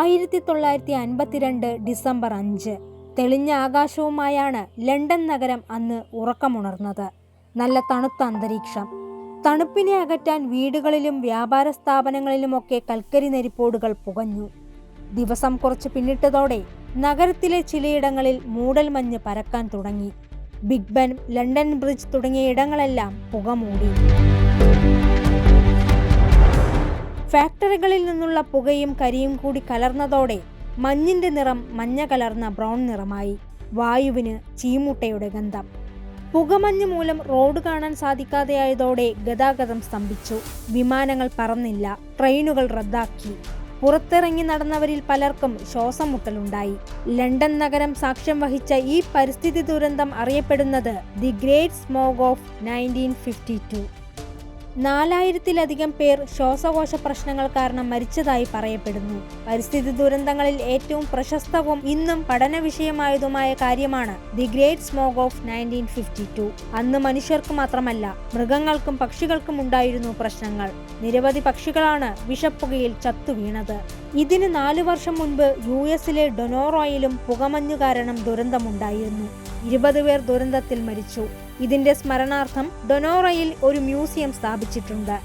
1952 December 5 തെളിഞ്ഞ ആകാശവുമായാണ് London നഗരം അന്ന് ഉറക്കമുണർന്നത്. നല്ല തണുത്ത അന്തരീക്ഷം. തണുപ്പിനെ അകറ്റാൻ വീടുകളിലും വ്യാപാര സ്ഥാപനങ്ങളിലുമൊക്കെ കൽക്കരി നെരിപ്പോടുകൾ പുകഞ്ഞു. ദിവസം കുറച്ച് പിന്നിട്ടതോടെ നഗരത്തിലെ ചിലയിടങ്ങളിൽ മൂടൽമഞ്ഞ് പരക്കാൻ തുടങ്ങി. ബിഗ് ബെൻ, ലണ്ടൻ ബ്രിഡ്ജ് തുടങ്ങിയ ഇടങ്ങളെല്ലാം പുകമൂടി. ഫാക്ടറികളിൽ നിന്നുള്ള പുകയും കരിയും കൂടി കലർന്നതോടെ മഞ്ഞിന്റെ നിറം മഞ്ഞ കലർന്ന ബ്രൗൺ നിറമായി. വായുവിന് ചീമുട്ടയുടെ ഗന്ധം. പുകമഞ്ഞ് മൂലം റോഡ് കാണാൻ സാധിക്കാതെയായതോടെ ഗതാഗതം സ്തംഭിച്ചു. വിമാനങ്ങൾ പറന്നില്ല, ട്രെയിനുകൾ റദ്ദാക്കി. പുറത്തിറങ്ങി നടന്നവരിൽ പലർക്കും ശ്വാസം മുട്ടലുണ്ടായി. ലണ്ടൻ നഗരം സാക്ഷ്യം വഹിച്ച ഈ പരിസ്ഥിതി ദുരന്തം അറിയപ്പെടുന്നത് ദി ഗ്രേറ്റ് സ്മോഗ് ഓഫ് 1952. 4000-ലധികം പേർ ശ്വാസകോശ പ്രശ്നങ്ങൾ കാരണം മരിച്ചതായി പറയപ്പെടുന്നു. പരിസ്ഥിതി ദുരന്തങ്ങളിൽ ഏറ്റവും പ്രശസ്തവും ഇന്നും പഠന വിഷയമായതുമായ കാര്യമാണ് ദി ഗ്രേറ്റ് സ്മോഗ് ഓഫ് 1952. അന്ന് മനുഷ്യർക്ക് മാത്രമല്ല, മൃഗങ്ങൾക്കും പക്ഷികൾക്കും ഉണ്ടായിരുന്നു പ്രശ്നങ്ങൾ. നിരവധി പക്ഷികളാണ് വിഷപ്പുകയിൽ ചത്തുവീണത്. ഇതിന് 4 വർഷം മുൻപ് US-ലെ ഡൊനോറോയിലും പുകമഞ്ഞു കാരണം ദുരന്തമുണ്ടായിരുന്നു. 20 പേർ ദുരന്തത്തിൽ മരിച്ചു. ഇതിന്റെ സ്മരണാർത്ഥം ഡൊനോറയിൽ ഒരു മ്യൂസിയം സ്ഥാപിച്ചിട്ടുണ്ട്.